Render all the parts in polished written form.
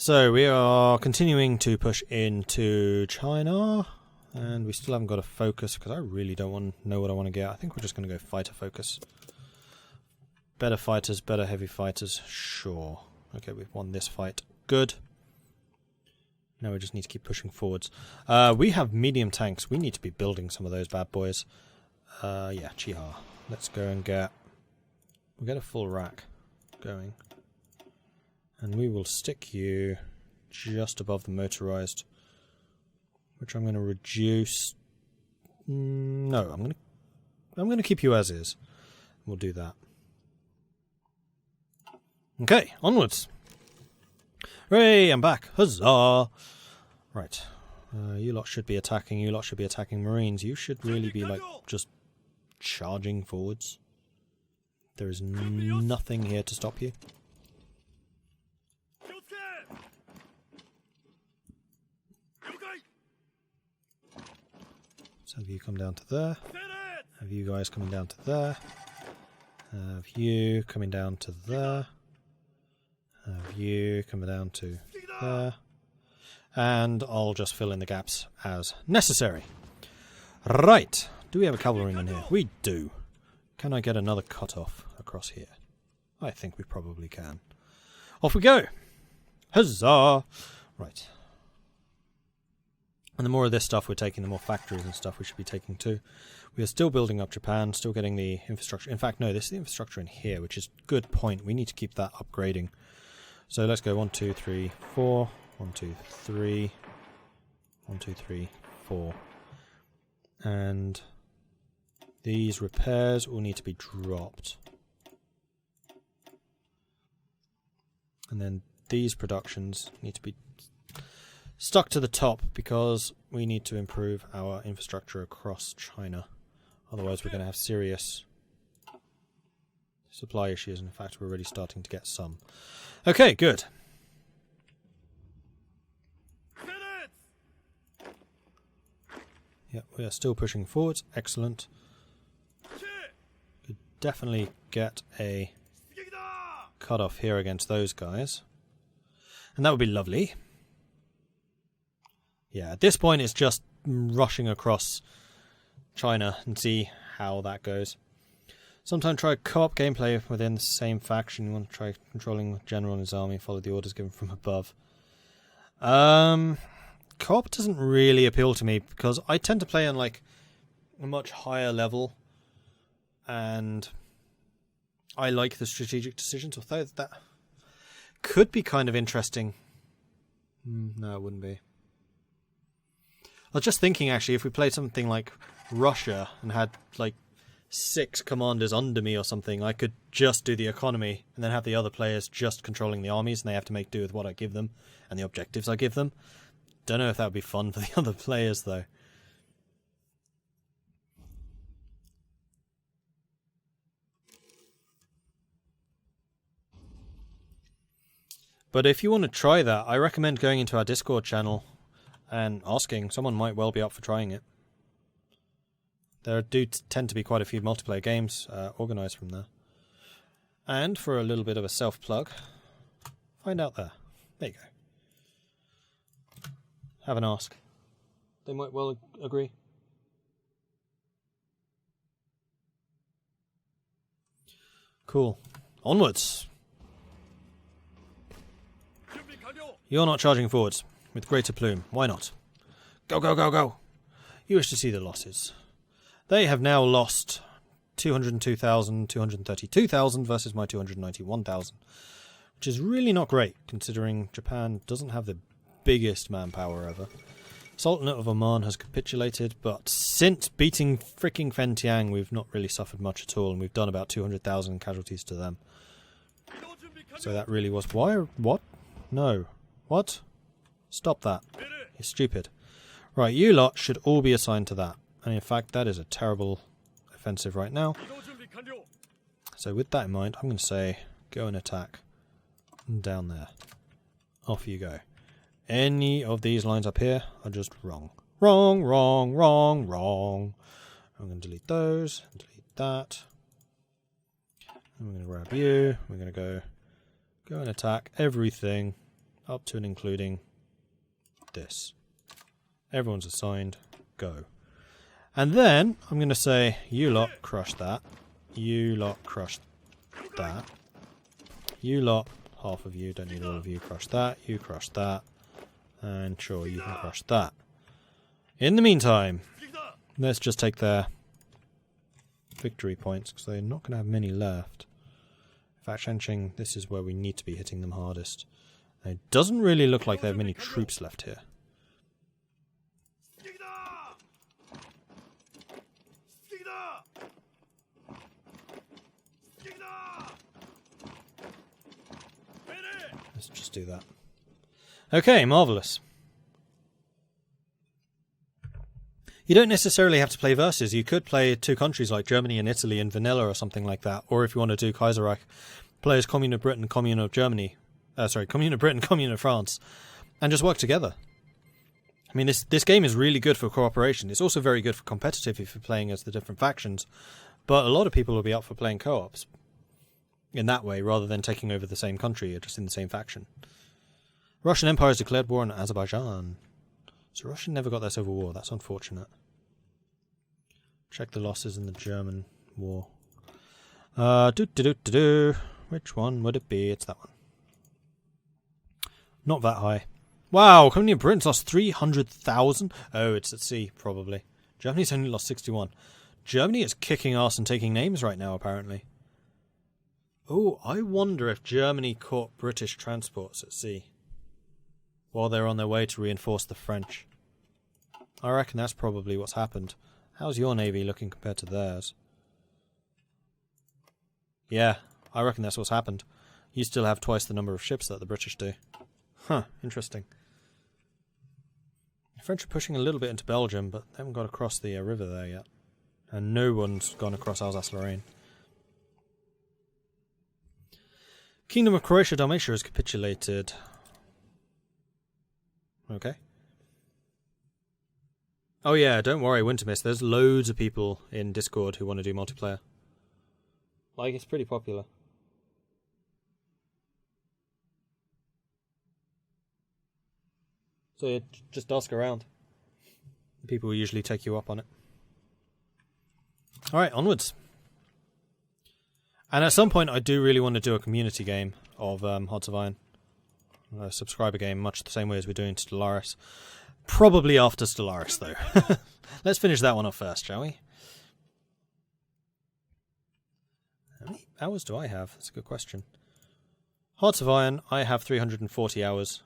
So we are continuing to push into China, and we still haven't got a focus because I really don't know what I want to get. I think we're just going to go fighter focus. Better fighters, better heavy fighters, sure. Okay, we've won this fight. Good. Now we just need to keep pushing forwards. We have medium tanks. We need to be building some of those bad boys. Yeah, Chiha. Let's go and we'll get a full rack going. And we will stick you just above the motorized, which I'm going to reduce. No, I'm going to keep you as is. We'll do that. Okay, onwards. Hooray, I'm back. Huzzah! Right. You lot should be attacking. You lot should be attacking Marines. You should really be, like, just charging forwards. There is nothing here to stop you. So have you come down to there. Have you guys coming down to there. Have you coming down to there. Have you coming down to there. And I'll just fill in the gaps as necessary. Right. Do we have a cavalryman here? We do. Can I get another cut-off across here? I think we probably can. Off we go! Huzzah! Right. And the more of this stuff we're taking, the more factories and stuff we should be taking too. We are still building up Japan, still getting the infrastructure. In fact, no, this is the infrastructure in here, which is a good point. We need to keep that upgrading. So let's go 1, 2, 3, 4. 1, 2, 3. 1, 2, 3, 4. And these repairs will need to be dropped. And then these productions need to be stuck to the top because we need to improve our infrastructure across China. Otherwise we're going to have serious supply issues. In fact, we're already starting to get some. Okay, good. Yep, we are still pushing forwards. Excellent. Could definitely get a cut off here against those guys. And that would be lovely. Yeah, at this point it's just rushing across China and see how that goes. Sometimes try co-op gameplay within the same faction. You want to try controlling the general and his army, follow the orders given from above. Co-op doesn't really appeal to me because I tend to play on like a much higher level and I like the strategic decisions, although that could be kind of interesting. No, it wouldn't be. I was just thinking, actually, if we played something like Russia and had, like, 6 commanders under me or something, I could just do the economy and then have the other players just controlling the armies and they have to make do with what I give them and the objectives I give them. Don't know if that would be fun for the other players, though. But if you want to try that, I recommend going into our Discord channel and asking. Someone might well be up for trying it. There do tend to be quite a few multiplayer games organised from there. And for a little bit of a self-plug, find out there. There you go. Have an ask. They might well agree. Cool. Onwards! You're not charging forwards. With greater plume. Why not? Go, go, go, go! You wish to see the losses. They have now lost 202,000, 232,000 versus my 291,000. Which is really not great, considering Japan doesn't have the biggest manpower ever. Sultanate of Oman has capitulated, but since beating freaking Fentiang, we've not really suffered much at all, and we've done about 200,000 casualties to them. So that really was... Why? What? No. What? Stop that. You're stupid. Right, you lot should all be assigned to that. And in fact, that is a terrible offensive right now. So with that in mind, I'm going to say, go and attack. Down there. Off you go. Any of these lines up here are just wrong. Wrong, wrong, wrong, wrong. I'm going to delete those. Delete that. And we're going to grab you. We're going to go and attack everything up to and including this. Everyone's assigned. Go. And then I'm going to say, you lot crush that. You lot crush that. You lot, half of you, don't need all of you, crush that. You crush that. And sure, you can crush that. In the meantime, let's just take their victory points, because they're not going to have many left. In fact, Shanxing, this is where we need to be hitting them hardest. And it doesn't really look like they have many troops left here. Let's just do that. Okay, marvellous. You don't necessarily have to play versus. You could play two countries like Germany and Italy in vanilla or something like that. Or if you want to do Kaiserreich, play as Commune of Britain, Commune of Germany. Commune of Britain, Commune of France. And just work together. I mean, this game is really good for cooperation. It's also very good for competitive if you're playing as the different factions. But a lot of people will be up for playing co-ops in that way, rather than taking over the same country or just in the same faction. Russian Empire has declared war on Azerbaijan. So Russia never got their civil war. That's unfortunate. Check the losses in the German war. Which one would it be? It's that one. Not that high. Wow, Colonial Britain's lost 300,000? Oh, it's at sea, probably. Germany's only lost 61. Germany is kicking ass and taking names right now, apparently. Oh, I wonder if Germany caught British transports at sea while they're on their way to reinforce the French. I reckon that's probably what's happened. How's your navy looking compared to theirs? Yeah, I reckon that's what's happened. You still have twice the number of ships that the British do. Huh, interesting. The French are pushing a little bit into Belgium, but they haven't got across the river there yet. And no one's gone across Alsace-Lorraine. Kingdom of Croatia-Dalmatia has capitulated. Okay. Oh yeah, don't worry, Wintermist. There's loads of people in Discord who want to do multiplayer. Like, it's pretty popular. So yeah, just ask around. People will usually take you up on it. Alright, onwards. And at some point I do really want to do a community game of Hearts of Iron. A subscriber game, much the same way as we're doing Stellaris. Probably after Stellaris, though. Let's finish that one off first, shall we? How many hours do I have? That's a good question. Hearts of Iron, I have 340 hours.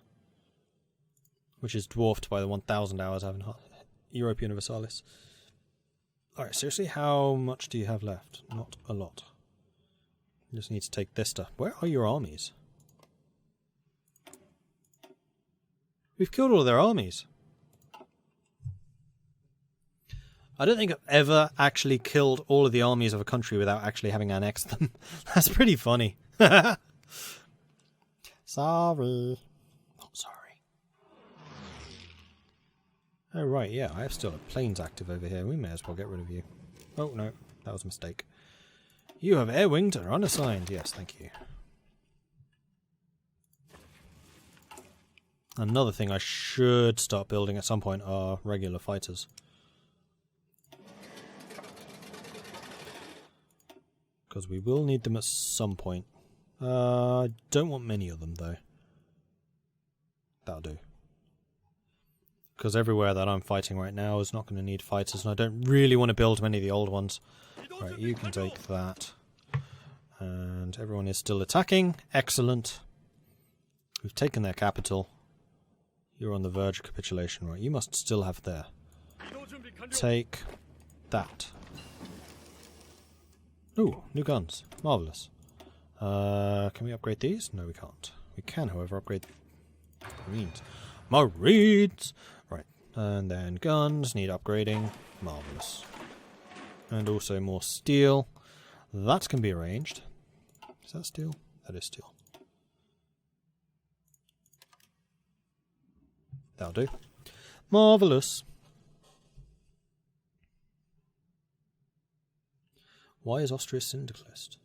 Which is dwarfed by the 1,000 hours I have in Europa Universalis. Alright, seriously, how much do you have left? Not a lot. You just need to take this stuff. Where are your armies? We've killed all of their armies. I don't think I've ever actually killed all of the armies of a country without actually having annexed them. That's pretty funny. Sorry. Not sorry. Oh, right, yeah, I have still a planes active over here. We may as well get rid of you. Oh, no, that was a mistake. You have air winged or unassigned. Yes, thank you. Another thing I should start building at some point are regular fighters. Because we will need them at some point. I don't want many of them, though. That'll do. Because everywhere that I'm fighting right now is not going to need fighters, and I don't really want to build many of the old ones. Right, you can take that. And everyone is still attacking. Excellent. We've taken their capital. You're on the verge of capitulation, right? You must still have there. Take that. Ooh, new guns. Marvellous. Can we upgrade these? No, we can't. We can, however, upgrade Marines. Marines! Right, and then guns need upgrading. Marvellous. And also more steel. That can be arranged. Is that steel? That is steel. That'll do. Marvellous. Why is Austria syndicalist?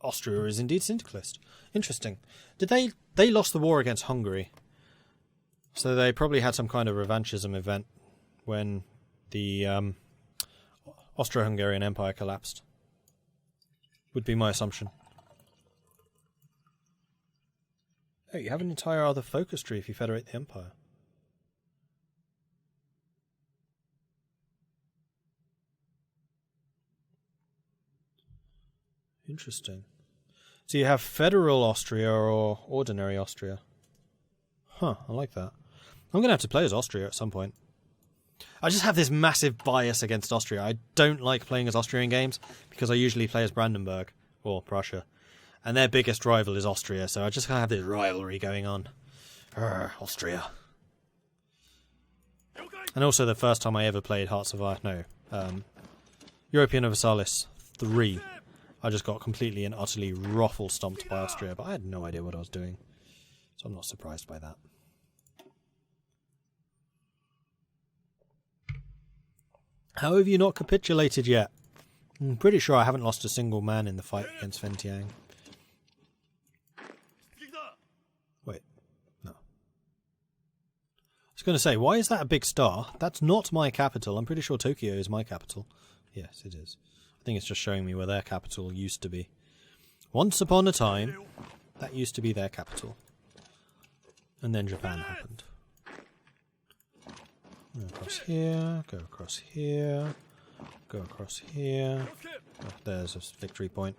Austria is indeed syndicalist. Interesting. Did they lost the war against Hungary? So they probably had some kind of revanchism event when the Austro-Hungarian Empire collapsed. Would be my assumption. Oh, you have an entire other focus tree if you federate the empire. Interesting. So you have federal Austria or ordinary Austria. Huh, I like that. I'm going to have to play as Austria at some point. I just have this massive bias against Austria. I don't like playing as Austrian games because I usually play as Brandenburg or Prussia. And their biggest rival is Austria, so I just kind of have this rivalry going on. Austria. And also the first time I ever played Hearts of Iron, European Universalis 3, I just got completely and utterly ruffle stomped by Austria, but I had no idea what I was doing. So I'm not surprised by that. How have you not capitulated yet? I'm pretty sure I haven't lost a single man in the fight against Fentiang. Wait, no. I was going to say, why is that a big star? That's not my capital. I'm pretty sure Tokyo is my capital. Yes, it is. I think it's just showing me where their capital used to be. Once upon a time, that used to be their capital. And then Japan happened. Go across here, go across here, go across here. Oh, there's a victory point.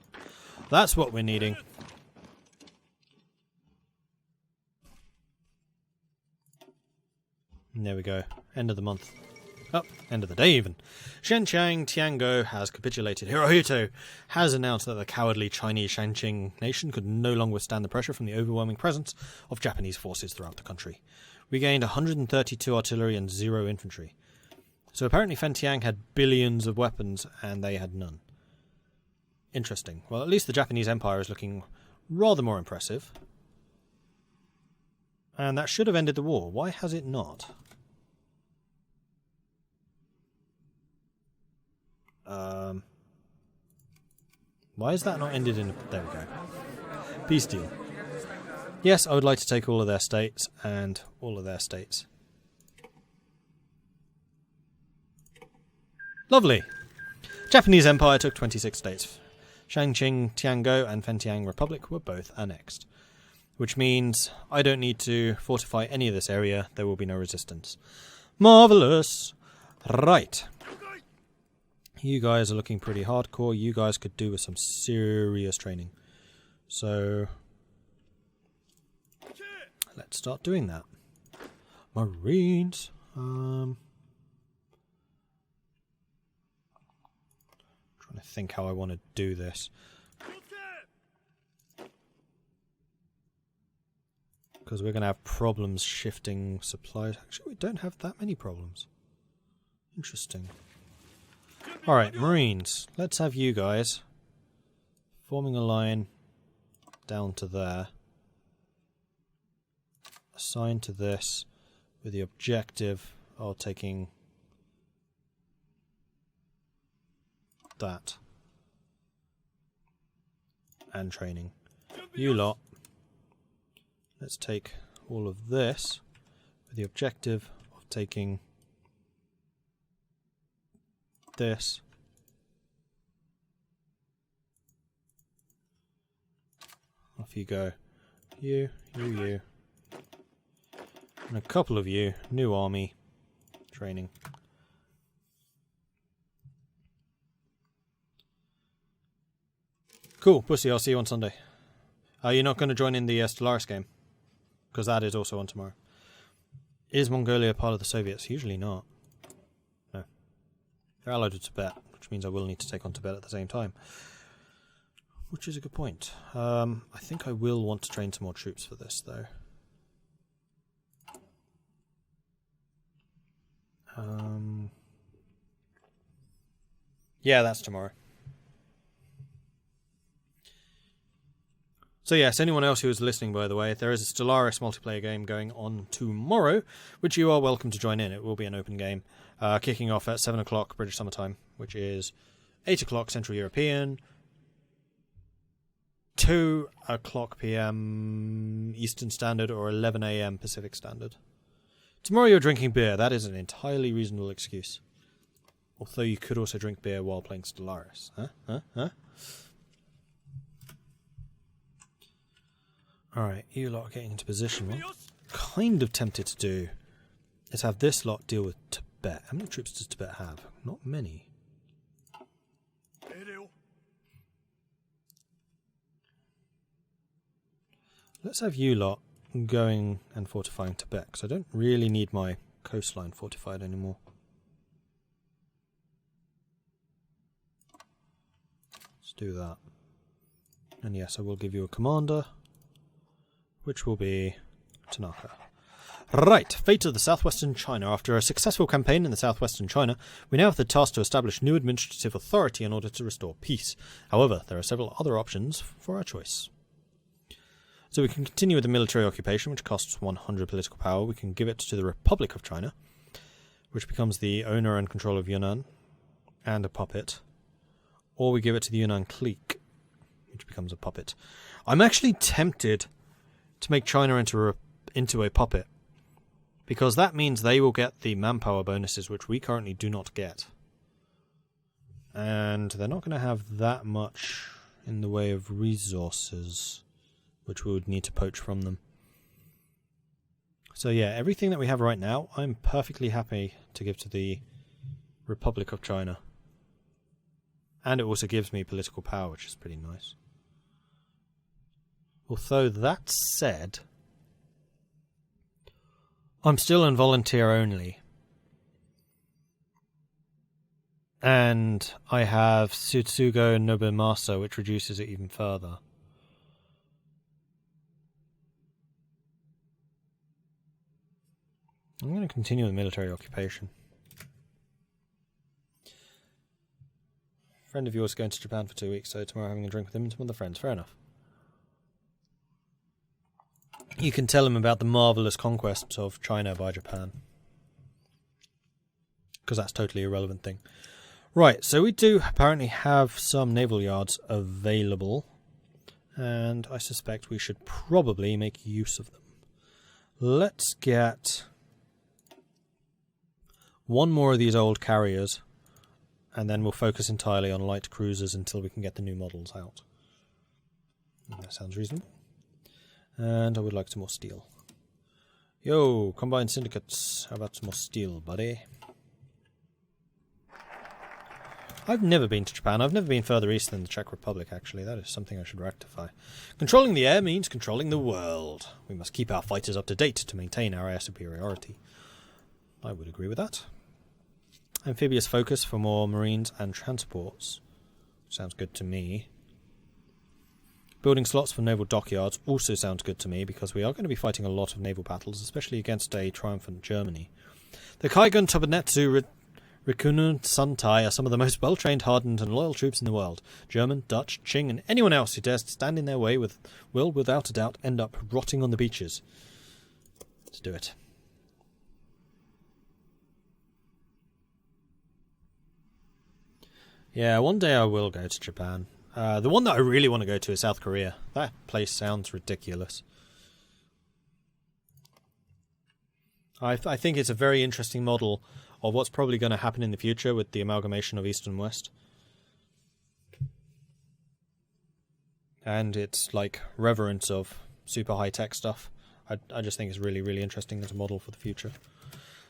That's what we're needing. And there we go. End of the month. Oh, end of the day even. Shenqiang Tiango has capitulated. Hirohoto has announced that the cowardly Chinese Shanqing nation could no longer withstand the pressure from the overwhelming presence of Japanese forces throughout the country. We gained 132 artillery and 0 infantry. So apparently Fentiang had billions of weapons and they had none. Interesting. Well, at least the Japanese Empire is looking rather more impressive. And that should have ended the war. Why has it not? Why is that not ended in... There we go. Peace deal. Yes, I would like to take all of their states and all of their states. Lovely. Japanese Empire took 26 states. Shanqing, Tiango and Fentiang Republic were both annexed. Which means I don't need to fortify any of this area. There will be no resistance. Marvellous. Right. You guys are looking pretty hardcore. You guys could do with some serious training. So... let's start doing that. Marines. Trying to think how I want to do this. Because we're going to have problems shifting supplies. Actually, we don't have that many problems. Interesting. Alright, Marines. Let's have you guys forming a line down to there. Assigned to this with the objective of taking that and training. You lot, let's take all of this with the objective of taking this off you go. You. And a couple of you, new army training. Cool, Pussy, I'll see you on Sunday. You're not going to join in the Stellaris game? Because that is also on tomorrow. Is Mongolia part of the Soviets? Usually not. No. They're allied with Tibet, which means I will need to take on Tibet at the same time. Which is a good point. I think I will want to train some more troops for this, though. Yeah, that's tomorrow. So yes, anyone else who is listening, by the way, there is a Stellaris multiplayer game going on tomorrow, which you are welcome to join in. It will be an open game, kicking off at 7 o'clock British Summer Time, which is 8 o'clock Central European, 2 o'clock p.m. Eastern Standard or 11 a.m. Pacific Standard. Tomorrow you're drinking beer. That is an entirely reasonable excuse. Although you could also drink beer while playing Stellaris. Huh? Alright, you lot are getting into position. What I'm kind of tempted to do is have this lot deal with Tibet. How many troops does Tibet have? Not many. Let's have you lot going and fortifying Tibet, because I don't really need my coastline fortified anymore. Let's do that. And yes, I will give you a commander, which will be Tanaka. Right, fate of the southwestern China. After a successful campaign in the southwestern China, we now have the task to establish new administrative authority in order to restore peace. However, there are several other options for our choice. So we can continue with the military occupation, which costs 100 political power. We can give it to the Republic of China, which becomes the owner and control of Yunnan, and a puppet. Or we give it to the Yunnan clique, which becomes a puppet. I'm actually tempted to make China into a puppet, because that means they will get the manpower bonuses, which we currently do not get. And they're not going to have that much in the way of resources, which we would need to poach from them. So yeah, everything that we have right now, I'm perfectly happy to give to the Republic of China. And it also gives me political power, which is pretty nice. Although, that said, I'm still on volunteer only. And I have Sutsugo and Nobemasa, which reduces it even further. I'm going to continue with military occupation. A friend of yours is going to Japan for 2 weeks, so tomorrow having a drink with him and some other friends. Fair enough. You can tell him about the marvellous conquest of China by Japan. Because that's totally a relevant thing. Right, so we do apparently have some naval yards available. And I suspect we should probably make use of them. Let's get one more of these old carriers, and then we'll focus entirely on light cruisers until we can get the new models out. That sounds reasonable. And I would like some more steel. Yo, combined syndicates. How about some more steel, buddy? I've never been to Japan. I've never been further east than the Czech Republic, actually. That is something I should rectify. Controlling the air means controlling the world. We must keep our fighters up to date to maintain our air superiority. I would agree with that. Amphibious focus for more marines and transports. Sounds good to me. Building slots for naval dockyards also sounds good to me, because we are going to be fighting a lot of naval battles, especially against a triumphant Germany. The Kaigun Tobunetsu Rikunu Santai are some of the most well-trained, hardened and loyal troops in the world. German, Dutch, Qing and anyone else who dares to stand in their way will, without a doubt, end up rotting on the beaches. Let's do it. Yeah, one day I will go to Japan. The one that I really want to go to is South Korea. That place sounds ridiculous. I think it's a very interesting model of what's probably going to happen in the future with the amalgamation of East and West. And it's like reverence of super high-tech stuff. I just think it's really, really interesting as a model for the future.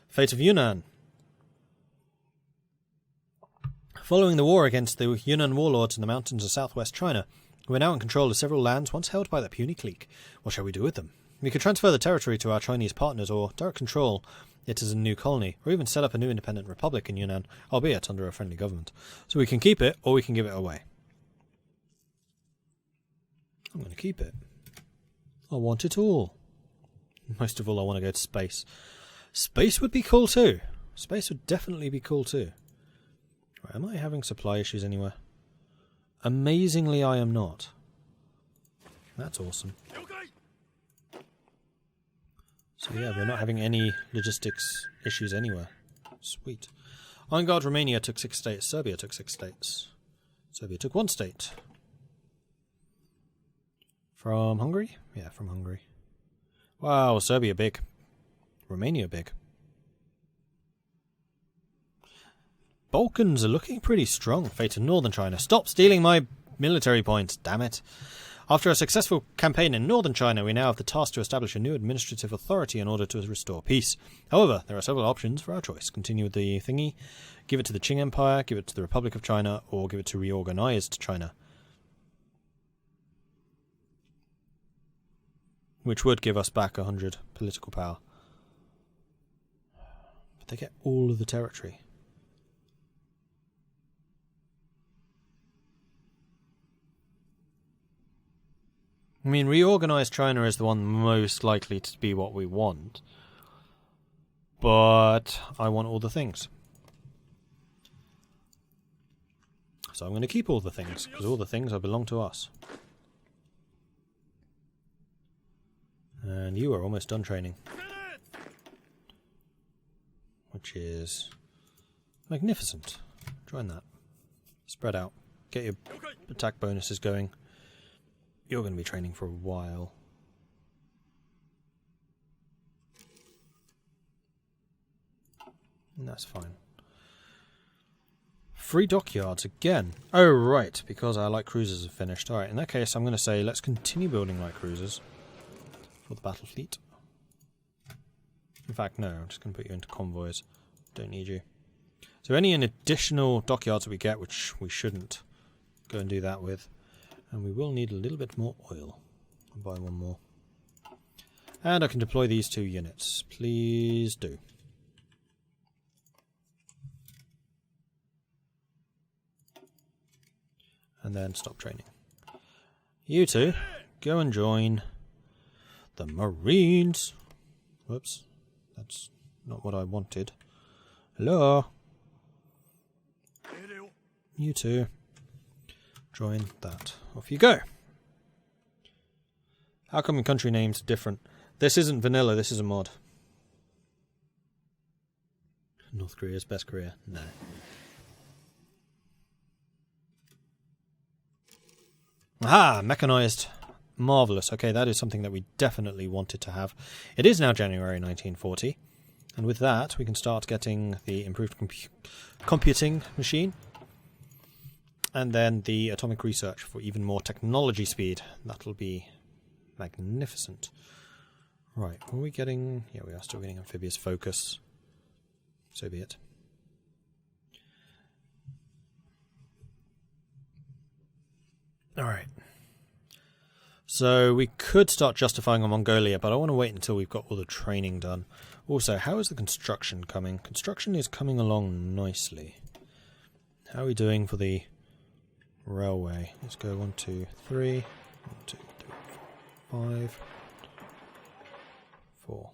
Fate of Yunnan. Following the war against the Yunnan warlords in the mountains of southwest China, we are now in control of several lands once held by the puny clique. What shall we do with them? We could transfer the territory to our Chinese partners, or direct control it as a new colony, or even set up a new independent republic in Yunnan, albeit under a friendly government. So we can keep it, or we can give it away. I'm going to keep it. I want it all. Most of all, I want to go to space. Space would be cool too. Space would definitely be cool too. Right, am I having supply issues anywhere? Amazingly, I am not. That's awesome. So yeah, we're not having any logistics issues anywhere. Sweet. Iron Guard Romania took 6 states. Serbia took 6 states. Serbia took 1 state. From Hungary? Yeah, from Hungary. Wow, Serbia big. Romania big. Balkans are looking pretty strong. Fate of northern China. Stop stealing my military points, damn it. After a successful campaign in northern China, we now have the task to establish a new administrative authority in order to restore peace. However, there are several options for our choice. Continue with the thingy, give it to the Qing Empire, give it to the Republic of China, or give it to reorganized China. Which would give us back 100 political power. But they get all of the territory. I mean, reorganized China is the one most likely to be what we want. But I want all the things. So I'm going to keep all the things, because all the things belong to us. And you are almost done training. Which is magnificent. Join that. Spread out. Get your attack bonuses going. You're going to be training for a while. And that's fine. Free dockyards again. Oh, right, because our light cruisers are finished. Alright, in that case, I'm going to say let's continue building light cruisers for the battle fleet. In fact, no, I'm just going to put you into convoys. Don't need you. So any additional dockyards that we get, which we shouldn't, go and do that with. And we will need a little bit more oil. I'll buy one more. And I can deploy these 2 units. Please do. And then stop training. You two, go and join the Marines. Whoops. That's not what I wanted. Hello? You two. Join that. Off you go. How come country names are different? This isn't vanilla, this is a mod. North Korea's best Korea? No. Aha! Mechanized. Marvellous. Okay, that is something that we definitely wanted to have. It is now January 1940. And with that, we can start getting the improved computing machine. And then the atomic research for even more technology speed. That'll be magnificent. Right, are we getting... Yeah, we are still getting amphibious focus. So be it. Alright. So we could start justifying on Mongolia, but I want to wait until we've got all the training done. Also, how is the construction coming? Construction is coming along nicely. How are we doing for the... railway? Let's go 1, 2, 3. 1, 2, 3, 4, 5. 4.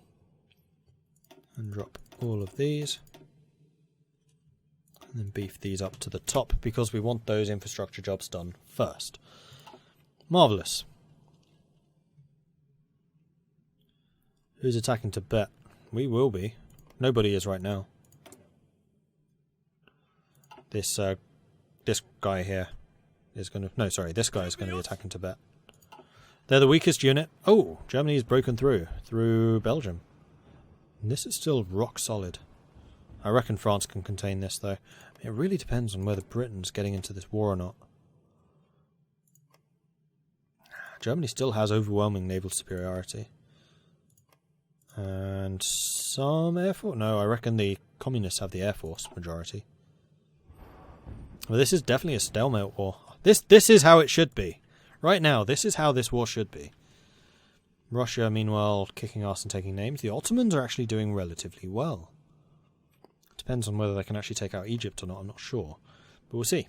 And drop all of these. And then beef these up to the top because we want those infrastructure jobs done first. Marvellous. Who's attacking Tibet? We will be. Nobody is right now. This guy here is going to... No, sorry, this guy is going to be attacking Tibet. They're the weakest unit. Oh, Germany's broken through Belgium. And this is still rock solid. I reckon France can contain this, though. It really depends on whether Britain's getting into this war or not. Germany still has overwhelming naval superiority. And some air force? No, I reckon the communists have the air force majority. Well, this is definitely a stalemate war. This is how it should be. Right now, this is how this war should be. Russia, meanwhile, kicking ass and taking names. The Ottomans are actually doing relatively well. Depends on whether they can actually take out Egypt or not, I'm not sure. But we'll see.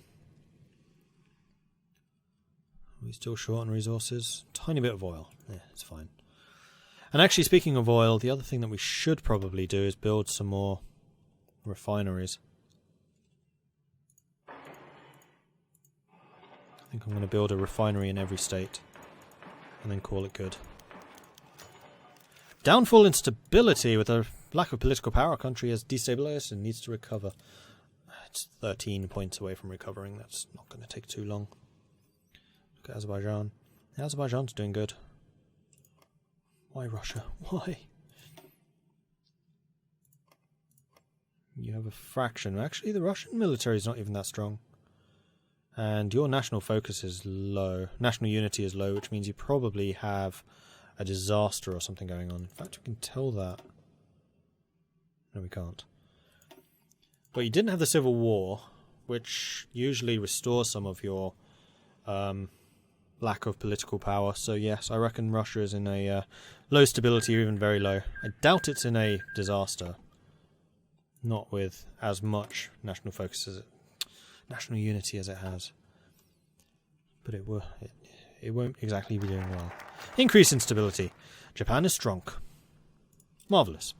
Are we still short on resources? Tiny bit of oil. Yeah, it's fine. And actually, speaking of oil, the other thing that we should probably do is build some more refineries. I think I'm going to build a refinery in every state and then call it good. Downfall in stability. With a lack of political power, our country has destabilized and needs to recover. It's 13 points away from recovering. That's not going to take too long. Look at Azerbaijan. Azerbaijan's doing good. Why Russia? Why? You have a fraction. Actually, the Russian military is not even that strong. And your national focus is low. National unity is low, which means you probably have a disaster or something going on. In fact, we can tell that. No, we can't. But you didn't have the Civil War, which usually restores some of your lack of political power. So yes, I reckon Russia is in a low stability, or even very low. I doubt it's in a disaster. Not with as much national focus as national unity as it has. But it won't exactly be doing well. Increase in stability. Japan is strong. Marvellous.